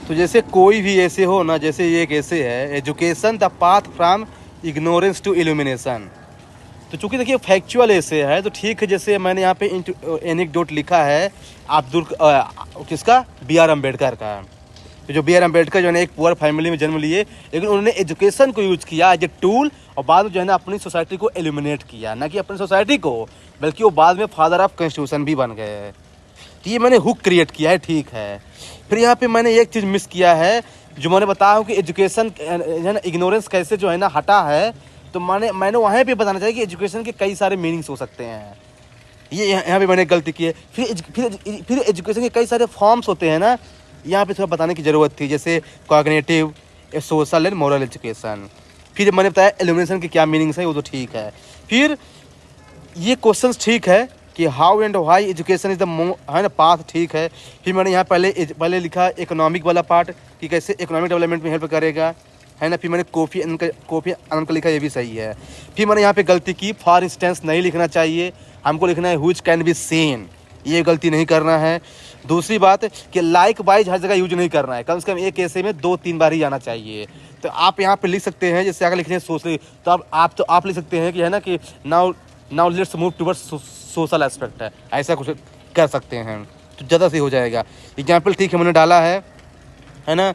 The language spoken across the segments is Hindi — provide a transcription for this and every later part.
तो जैसे कोई भी ऐसे हो ना, जैसे ये एक ऐसे है, education the path from ignorance to illumination. तो चूंकि देखिए फैक्चुअल ऐसे है तो ठीक है। जैसे मैंने यहाँ पे एनेक्डोट लिखा है किसका, बी आर अम्बेडकर का। तो जो बी आर अम्बेडकर जो है एक पुअर फैमिली में जन्म लिए, लेकिन उन्होंने एजुकेशन को यूज किया एज ए टूल, और बाद में जो है ना अपनी सोसाइटी को एलिमिनेट किया, ना कि अपनी सोसाइटी को, बल्कि वो बाद में फादर ऑफ कॉन्स्टिट्यूशन भी बन गए। तो ये मैंने हुक क्रिएट किया है, ठीक है। फिर यहाँ पे मैंने एक चीज़ मिस किया है, जो मैंने बताया कि एजुकेशन है ना, इग्नोरेंस कैसे जो है ना हटा है। तो मैंने वहाँ पे बताना चाहिए कि एजुकेशन के कई सारे मीनिंग्स हो सकते हैं। ये यहाँ पे मैंने गलती की है। फिर एजुकेशन के कई सारे फॉर्म्स होते हैं ना, यहाँ पे थोड़ा बताने की ज़रूरत थी, जैसे cognitive, social and moral education. फिर मैंने बताया एलिमिनेशन के क्या मीनिंग्स है, वो तो ठीक है। फिर ये क्वेश्चंस ठीक है कि how and why education is the है ना पाथ, ठीक है। फिर मैंने यहाँ पहले लिखा इकोनॉमिक वाला पार्ट कि कैसे इकोनॉमिक डेवलपमेंट में हेल्प करेगा, है ना। फिर मैंने कोफी अनन का लिखा, ये भी सही है। फिर मैंने यहाँ पे गलती की, फॉर इंस्टेंस नहीं लिखना चाहिए, हमको लिखना है व्हिच कैन बी सीन, ये गलती नहीं करना है। दूसरी बात कि लाइक वाइज हर जगह यूज नहीं करना है, कम से कम एक ऐसे में 2-3 बार ही आना चाहिए। तो आप यहाँ पे लिख सकते हैं, जैसे अगर लिखने हैं सोशल, तो आप लिख सकते हैं कि है ना कि now let's move towards social aspect है, ऐसा कुछ कर सकते हैं तो ज़्यादा सही हो जाएगा। एग्जाम्पल ठीक है मैंने डाला है ना।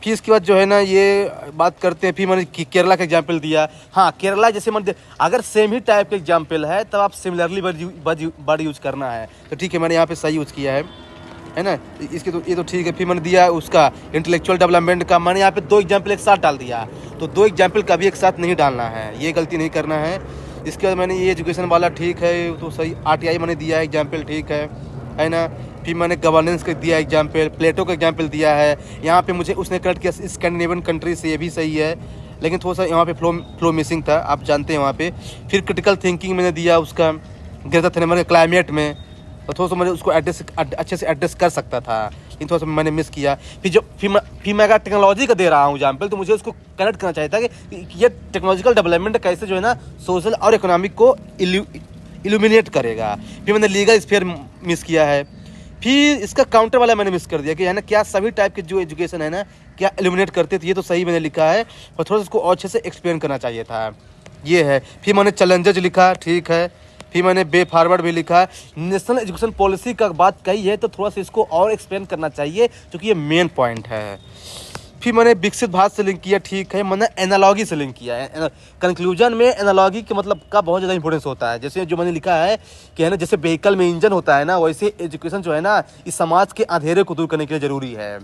फिर इसके बाद जो है ना ये बात करते हैं, फिर मैंने केरला का एग्जाम्पल दिया। हाँ, केरला जैसे मैंने अगर सेम ही टाइप का एग्जाम्पल है तब आप सिमिलरली वर्ड यूज करना है, तो ठीक है मैंने यहाँ पे सही यूज़ किया है ना। इसके तो ये तो ठीक है। फिर मैंने दिया उसका इंटेलेक्चुअल डेवलपमेंट का, मैंने यहाँ पे 2 एग्जाम्पल एक साथ डाल दिया, तो 2 एग्जाम्पल कभी एक साथ नहीं डालना है, ये गलती नहीं करना है। इसके बाद मैंने ये एजुकेशन वाला ठीक है, तो सही। आरटीआई मैंने दिया एग्जाम्पल, ठीक है ना। फिर मैंने गवर्नेंस का दिया एग्जाम्पल, प्लेटो का एग्जाम्पल दिया है। यहाँ पे मुझे उसने करेक्ट किया स्कैंडिनेवियन कंट्री से, ये भी सही है, लेकिन थोड़ा सा यहाँ पे फ्लो मिसिंग था, आप जानते हैं वहाँ पे। फिर क्रिटिकल थिंकिंग मैंने दिया उसका ग्रेटा थनबर्ग क्लाइमेट में, और थोड़ा सा मैंने उसको अच्छे से एड्रेस कर सकता था, लेकिन थोड़ा सा मैंने मिस किया। फिर मैं अगर टेक्नोलॉजी का दे रहा हूँ एग्जाम्पल, तो मुझे उसको कनेक्ट करना चाहिए था कि ये टेक्नोलॉजिकल डेवलपमेंट कैसे जो है ना सोशल और इकोनॉमिक को इल्यूमिनेट करेगा। फिर मैंने लीगल स्फीयर मिस किया है। फिर इसका काउंटर वाला मैंने मिस कर दिया कि है ना क्या सभी टाइप के जो एजुकेशन है ना क्या एलिमिनेट करते थे, ये तो सही मैंने लिखा है, और थोड़ा सा इसको और अच्छे से एक्सप्लेन करना चाहिए था, ये है। फिर मैंने चैलेंजेस लिखा, ठीक है। फिर मैंने वे फॉरवर्ड भी लिखा। नेशनल एजुकेशन पॉलिसी का बात कही है तो थोड़ा सा इसको और एक्सप्लेन करना चाहिए, क्योंकि ये मेन पॉइंट है। फिर मैंने विकसित भारत से लिंक किया, ठीक है। मैंने एनालॉजी से लिंक किया है। कंक्लूजन में एनालॉजी के मतलब का बहुत ज़्यादा इंपॉर्टेंस होता है। जैसे जो मैंने लिखा है कि है ना जैसे व्हीकल में इंजन होता है ना, वैसे एजुकेशन जो है ना इस समाज के अंधेरे को दूर करने के लिए ज़रूरी है।